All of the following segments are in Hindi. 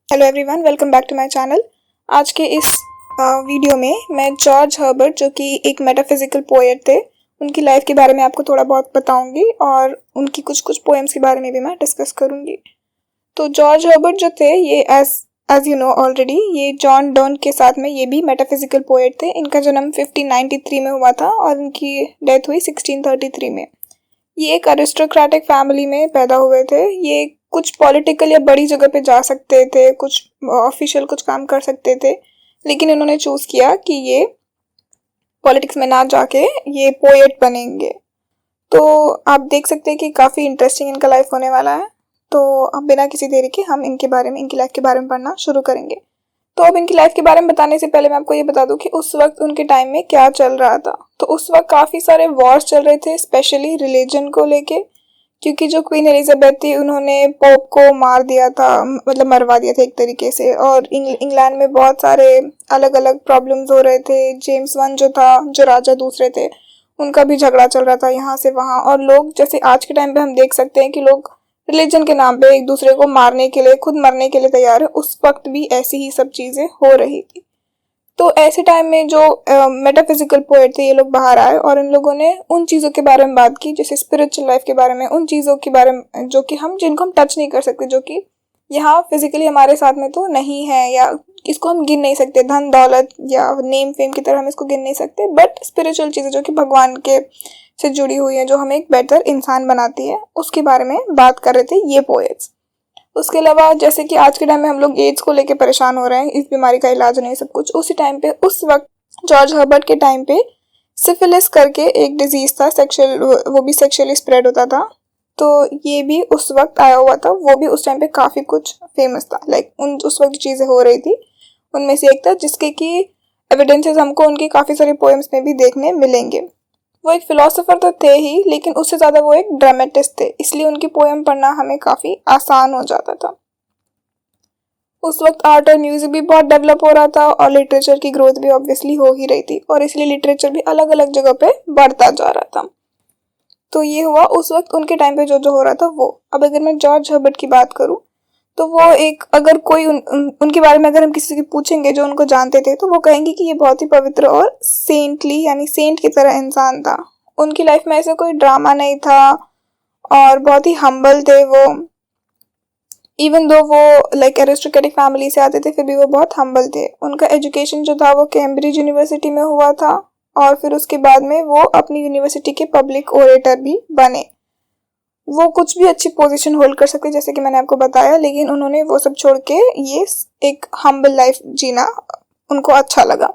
Hello everyone, welcome back to my channel. आज के इस वीडियो में मैं जॉर्ज हर्बर्ट, जो कि एक मेटाफिजिकल पोएट थे, उनकी लाइफ के बारे में आपको थोड़ा बहुत बताऊंगी और उनकी कुछ कुछ पोएम्स के बारे में भी मैं डिस्कस करूंगी। तो जॉर्ज हर्बर्ट जो थे, ये एज यू नो ऑलरेडी, ये जॉन डॉन के साथ में ये भी मेटाफिजिकल पोएट थे। इनका जन्म 1593 में हुआ था और इनकी डेथ हुई 1633 में। ये एक अरिस्टोक्रेटिक फैमिली में पैदा हुए थे। ये कुछ पॉलिटिकल या बड़ी जगह पे जा सकते थे, कुछ ऑफिशियल कुछ काम कर सकते थे, लेकिन इन्होंने चूज किया कि ये पॉलिटिक्स में ना जाके ये पोएट बनेंगे। तो आप देख सकते हैं कि काफ़ी इंटरेस्टिंग इनका लाइफ होने वाला है। तो अब बिना किसी देरी के हम इनके बारे में, इनकी लाइफ के बारे में पढ़ना शुरू करेंगे। तो अब इनकी लाइफ के बारे में बताने से पहले मैं आपको ये बता दूं कि उस वक्त उनके टाइम में क्या चल रहा था। तो उस वक्त काफ़ी सारे वॉर्स चल रहे थे, स्पेशली रिलीजन को लेके, क्योंकि जो क्वीन एलिजाबेथ थी उन्होंने पोप को मार दिया था, मतलब मरवा दिया था एक तरीके से। और इंग्लैंड में बहुत सारे अलग अलग प्रॉब्लम्स हो रहे थे। जेम्स वन जो था, जो राजा दूसरे थे, उनका भी झगड़ा चल रहा था यहाँ से वहाँ। और लोग, जैसे आज के टाइम पे हम देख सकते हैं कि लोग रिलीजन के नाम पे एक दूसरे को मारने के लिए, खुद मरने के लिए तैयार है, उस वक्त भी ऐसी ही सब चीज़ें हो रही थी। तो ऐसे टाइम में जो मेटाफिजिकल पोएट थे, ये लोग बाहर आए और इन लोगों ने उन चीज़ों के बारे में बात की, जैसे स्पिरिचुअल लाइफ के बारे में, उन चीज़ों के बारे में जो कि जिनको हम टच नहीं कर सकते, जो कि यहाँ फिजिकली हमारे साथ में तो नहीं है, या इसको हम गिन नहीं सकते, धन दौलत या नेम फेम की तरह हम इसको गिन नहीं सकते। बट स्पिरिचुअल चीज़ें जो कि भगवान के से जुड़ी हुई है, जो हमें एक बेहतर इंसान बनाती है, उसके बारे में बात कर रहे थे ये पोएट्स। उसके अलावा जैसे कि आज के टाइम में हम लोग एड्स को लेके परेशान हो रहे हैं, इस बीमारी का इलाज नहीं, सब कुछ उसी टाइम पे, उस वक्त जॉर्ज हर्बर्ट के टाइम पे सिफिलिस करके एक डिजीज था, सेक्सुअल, वो भी सेक्सुअली स्प्रेड होता था। तो ये भी उस वक्त आया हुआ था, वो भी उस टाइम पे काफ़ी कुछ फेमस था। उस वक्त चीज़ें हो रही थी, उनमें से एक था जिसके कि एविडेंसेस हमको उनकी काफ़ी सारे पोएम्स में भी देखने मिलेंगे। वो एक फिलोसोफर तो थे ही, लेकिन उससे ज़्यादा वो एक ड्रामेटिस्ट थे, इसलिए उनकी पोएम पढ़ना हमें काफ़ी आसान हो जाता था। उस वक्त आर्ट और म्यूजिक भी बहुत डेवलप हो रहा था और लिटरेचर की ग्रोथ भी ऑब्वियसली हो ही रही थी, और इसलिए लिटरेचर भी अलग अलग जगह पे बढ़ता जा रहा था। तो ये हुआ उस वक्त उनके टाइम पे जो जो हो रहा था वो। अब अगर मैं जॉर्ज हर्बर्ट की बात करूँ, तो वो एक, अगर कोई उनके बारे में अगर हम किसी से पूछेंगे जो उनको जानते थे, तो वो कहेंगे कि ये बहुत ही पवित्र और सेंटली, यानी सेंट की तरह इंसान था। उनकी लाइफ में ऐसा कोई ड्रामा नहीं था और बहुत ही हम्बल थे वो। इवन दो वो एरिस्टोक्रेटिक फैमिली से आते थे, फिर भी वो बहुत हम्बल थे। उनका एजुकेशन जो था वो कैम्ब्रिज यूनिवर्सिटी में हुआ था, और फिर उसके बाद में वो अपनी यूनिवर्सिटी के पब्लिक ओरेटर भी बने। वो कुछ भी अच्छी पोजीशन होल्ड कर सकते, जैसे कि मैंने आपको बताया, लेकिन उन्होंने वो सब छोड़ के ये एक हम्बल लाइफ जीना उनको अच्छा लगा।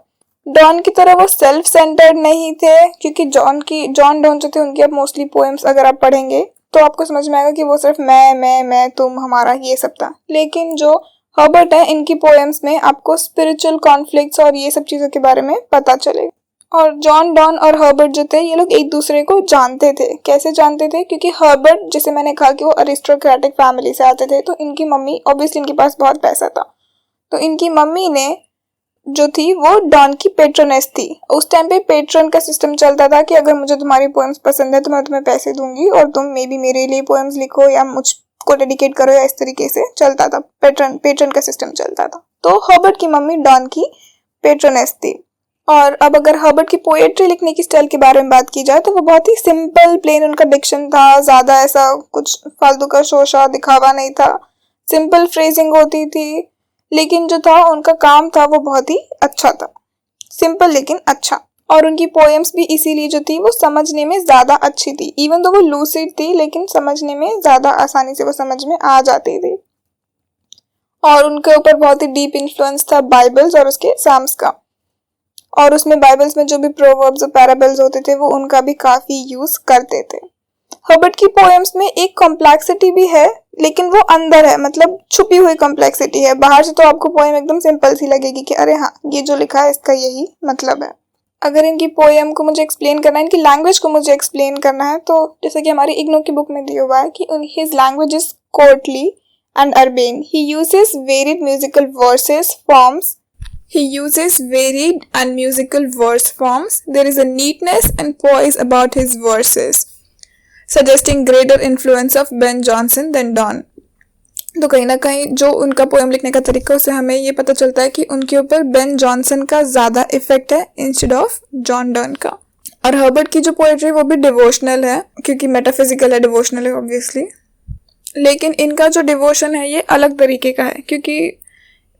डॉन की तरह वो सेल्फ सेंटर्ड नहीं थे, क्योंकि जॉन डॉन जो थे, उनकी अब मोस्टली पोएम्स अगर आप पढ़ेंगे तो आपको समझ में आएगा कि वो सिर्फ मैं तुम हमारा ये सब था। लेकिन जो हर्बर्ट है, इनकी पोएम्स में आपको स्पिरिचुअल कॉन्फ्लिक्ट्स और ये सब चीज़ों के बारे में पता चलेगा। और जॉन डॉन और हर्बर्ट जो थे, ये लोग एक दूसरे को जानते थे। कैसे जानते थे? क्योंकि हर्बर्ट, जैसे मैंने कहा कि वो अरिस्टोक्रेटिक फैमिली से आते थे, तो इनकी मम्मी, ऑब्वियसली इनके पास बहुत पैसा था, तो इनकी मम्मी ने जो थी वो डॉन की पेट्रोनेस थी। उस टाइम पे पेट्रन का सिस्टम चलता था कि अगर मुझे तुम्हारी पोएम्स पसंद है तो मैं तुम्हें पैसे दूंगी और तुम मे बी मेरे लिए पोएम्स लिखो या मुझको डेडिकेट करो, या इस तरीके से चलता था। पेट्रन का सिस्टम चलता था। तो हर्बर्ट की मम्मी डॉन की पेट्रोनेस थी। और अब अगर हर्बर्ट की पोएट्री लिखने की स्टाइल के बारे में बात की जाए, तो वो बहुत ही सिंपल, प्लेन उनका डिक्शन था। ज़्यादा ऐसा कुछ फालतू का शोशा दिखावा नहीं था, सिंपल फ्रेजिंग होती थी। लेकिन जो था उनका काम था वो बहुत ही अच्छा था, सिंपल लेकिन अच्छा। और उनकी पोएम्स भी इसीलिए जो थी वो समझने में ज़्यादा अच्छी थी। इवन तो वो लूसिड थी, लेकिन समझने में ज़्यादा आसानी से वो समझ में आ जाती थी। और उनके ऊपर बहुत ही डीप इन्फ्लुएंस था बाइबल्स और उसके साम्स का। और उसमें बाइबल्स में जो भी प्रोवर्ब्स और पैराबल्स होते थे, वो उनका भी काफ़ी यूज़ करते थे। हर्बर्ट की पोएम्स में एक कॉम्प्लेक्सिटी भी है, लेकिन वो अंदर है, मतलब छुपी हुई कॉम्प्लेक्सिटी है। बाहर से तो आपको पोएम एकदम सिंपल सी लगेगी कि अरे हाँ, ये जो लिखा है इसका यही मतलब है। अगर इनकी पोएम को मुझे एक्सप्लेन करना है, इनकी लैंग्वेज को मुझे एक्सप्लेन करना है, तो जैसे कि हमारी इग्नो की बुक में दिया हुआ है कि his language is courtly and urbane. He uses varied musical verses forms. He uses varied and musical verse forms. There is a neatness and poise about his verses, suggesting greater influence of Ben Jonson than Donne. तो कहीं ना कहीं जो उनका पोएम लिखने का तरीका, उससे हमें ये पता चलता है कि उनके ऊपर बेन जॉनसन का ज़्यादा इफेक्ट है इंस्टेड ऑफ जॉन डर्न का। और हर्बर्ट की जो पोएट्री वो भी डिवोशनल है, क्योंकि मेटाफिजिकल है, डिवोशनल है ऑब्वियसली। लेकिन इनका जो डिवोशन है ये अलग तरीके का है, क्योंकि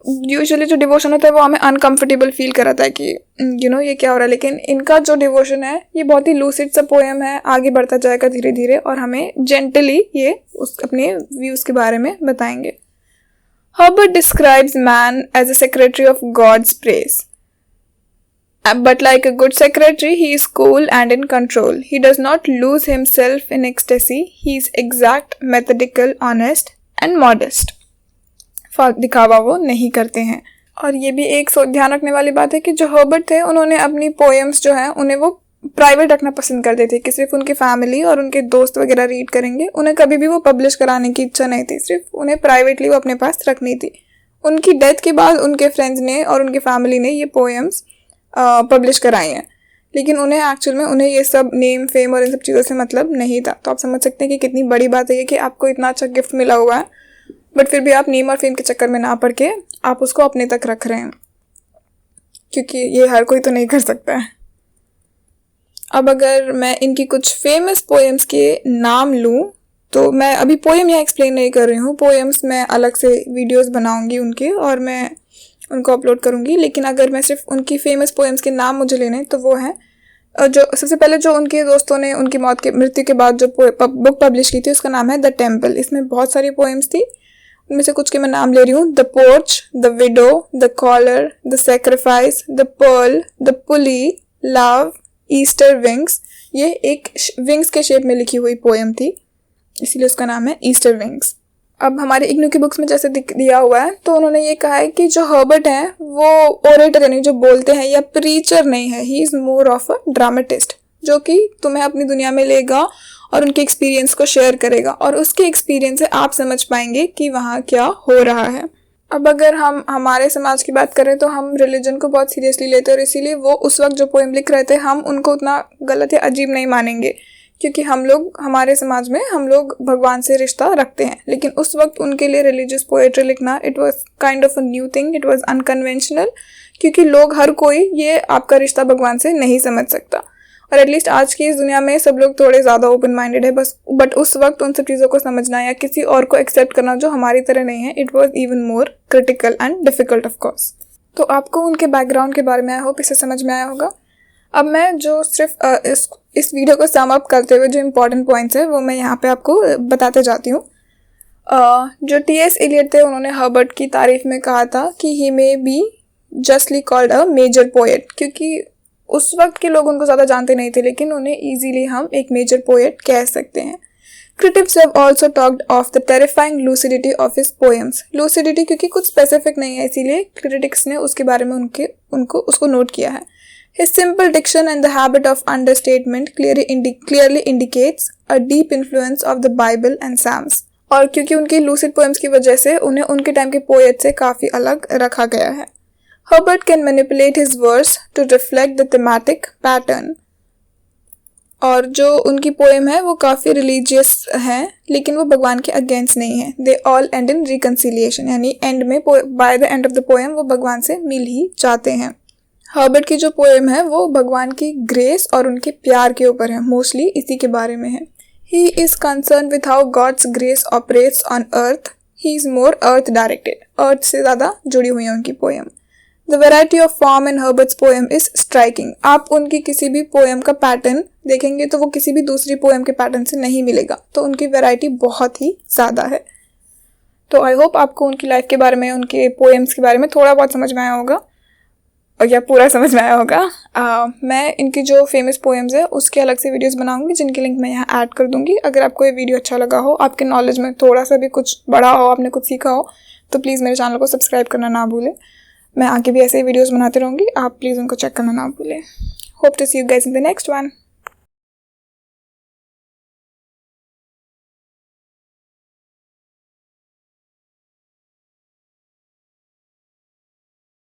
यूजुअली जो डिवोशन होता है वो हमें अनकंफर्टेबल फील कराता है कि ये क्या हो रहा है। लेकिन इनका जो डिवोशन है ये बहुत ही लूसिड सा पोएम है, आगे बढ़ता जाएगा धीरे धीरे और हमें जेंटली ये अपने व्यूज के बारे में बताएंगे। Herbert describes man as a secretary of God's praise. But like a good secretary, he is cool and in control. He does not lose himself in ecstasy. He is exact, methodical, honest and modest. दिखावा वो नहीं करते हैं। और ये भी एक ध्यान रखने वाली बात है कि जो हर्बर्ट थे उन्होंने अपनी पोएम्स जो है उन्हें वो प्राइवेट रखना पसंद करते थे कि सिर्फ उनकी फैमिली और उनके दोस्त वगैरह रीड करेंगे। उन्हें कभी भी वो पब्लिश कराने की इच्छा नहीं थी, सिर्फ उन्हें प्राइवेटली वो अपने पास रखनी थी। उनकी डेथ के बाद उनके फ्रेंड्स ने और उनके फैमिली ने ये पोएम्स पब्लिश कराई हैं, लेकिन उन्हें एक्चुअल में उन्हें ये सब नेम फेम और इन सब चीज़ों से मतलब नहीं था। तो आप समझ सकते हैं कि कितनी बड़ी बात है कि आपको इतना अच्छा गिफ्ट मिला हुआ है, बट फिर भी आप नेम और फेम के चक्कर में ना पड़ के आप उसको अपने तक रख रहे हैं, क्योंकि ये हर कोई तो नहीं कर सकता है। अब अगर मैं इनकी कुछ फेमस पोएम्स के नाम लूँ तो मैं अभी पोएम यहाँ एक्सप्लेन नहीं कर रही हूँ, पोएम्स मैं अलग से वीडियोस बनाऊंगी उनके और मैं उनको अपलोड करूँगी। लेकिन अगर मैं सिर्फ उनकी फेमस पोएम्स के नाम मुझे लेने तो वो हैं, जो सबसे पहले जो उनके दोस्तों ने उनकी मृत्यु के बाद जो बुक पब्लिश की थी उसका नाम है द टेम्पल। इसमें बहुत सारी पोएम्स थी, उनमें से कुछ के मैं नाम ले रही हूँ। The porch, the widow, the collar, the sacrifice, the pearl, the pulley, love, Easter wings. ये एक विंग्स के शेप में लिखी हुई पोएम थी, इसीलिए उसका नाम है ईस्टर विंग्स। अब हमारे इग्नू की बुक्स में जैसे दिया हुआ है तो उन्होंने ये कहा है कि जो हर्बर्ट हैं वो ओरेटर यानी जो बोलते हैं या प्रीचर नहीं है, he is more of a dramatist, जो कि तुम्हें अपनी दुनिया में लेगा और उनके एक्सपीरियंस को शेयर करेगा और उसके एक्सपीरियंस से आप समझ पाएंगे कि वहाँ क्या हो रहा है। अब अगर हम हमारे समाज की बात करें तो हम रिलीजन को बहुत सीरियसली लेते हैं और इसीलिए वो उस वक्त जो पोएम लिख रहे थे हम उनको उतना गलत या अजीब नहीं मानेंगे, क्योंकि हम लोग हमारे समाज में हम लोग भगवान से रिश्ता रखते हैं। लेकिन उस वक्त उनके लिए रिलीजियस पोएट्री लिखना it was kind of a new thing, it was unconventional, क्योंकि लोग हर कोई ये आपका रिश्ता भगवान से नहीं समझ सकता। और एटलीस्ट आज की इस दुनिया में सब लोग थोड़े ज़्यादा ओपन माइंडेड है बस, बट उस वक्त उन सब चीज़ों को समझना या किसी और को एक्सेप्ट करना जो हमारी तरह नहीं है, it was even more critical and difficult of course. तो आपको उनके बैकग्राउंड के बारे में आई होप इसे समझ में आया होगा। अब मैं जो सिर्फ इस वीडियो को सम अप करते हुए जो इम्पोर्टेंट पॉइंट्स है वो मैं यहाँ पे आपको बताते जाती हूँ। जो T.S. एलियट थे उन्होंने हर्बर्ट की तारीफ में कहा था कि he may be justly called a major poet, क्योंकि उस वक्त के लोग उनको ज़्यादा जानते नहीं थे लेकिन उन्हें ईजीली हम एक मेजर पोएट कह सकते हैं। Critics have also talked of the terrifying lucidity of his poems. Lucidity क्योंकि कुछ स्पेसिफिक नहीं है इसीलिए क्रिटिक्स ने उसके बारे में उसको नोट किया है। His simple diction and the habit of understatement clearly indicates a deep influence of the Bible and Psalms. और क्योंकि उनकी लूसिड पोएम्स की वजह से उन्हें उनके टाइम के पोएट से काफ़ी अलग रखा गया है। Herbert can manipulate his verse to reflect the thematic pattern. और जो उनकी पोएम है वो काफ़ी रिलीजियस है लेकिन वो भगवान के अगेंस्ट नहीं है। They all end in reconciliation, यानी एंड में by the end of the poem वो भगवान से मिल ही जाते हैं। हर्बर्ट की जो पोएम है वो भगवान की ग्रेस और उनके प्यार के ऊपर है, मोस्टली इसी के बारे में है। He is concern with how God's grace operates on earth, he is more earth directed, earth से ज़्यादा जुड़ी हुई है उनकी पोएम। The variety of form in Herbert's poem is striking. आप उनकी किसी भी पोएम का पैटर्न देखेंगे तो वो किसी भी दूसरी पोएम के पैटर्न से नहीं मिलेगा, तो उनकी वेराइटी बहुत ही ज़्यादा है। तो आई होप आपको उनकी लाइफ के बारे में, उनके पोएम्स के बारे में थोड़ा बहुत समझ में आया होगा और या पूरा समझ में आया होगा। मैं इनकी जो फेमस पोएम्स है उसके अलग से वीडियोस बनाऊंगी जिनकी लिंक मैं यहाँ ऐड कर दूंगी। अगर आपको ये वीडियो अच्छा लगा हो, आपके नॉलेज में थोड़ा सा भी कुछ बढ़ा हो, आपने कुछ सीखा हो, तो प्लीज़ मेरे चैनल को सब्सक्राइब करना ना भूलें। मैं आगे भी ऐसे ही वीडियोस बनाते रहूँगी, आप प्लीज़ उनको चेक करना ना भूलें। Hope to see you guys in the next one.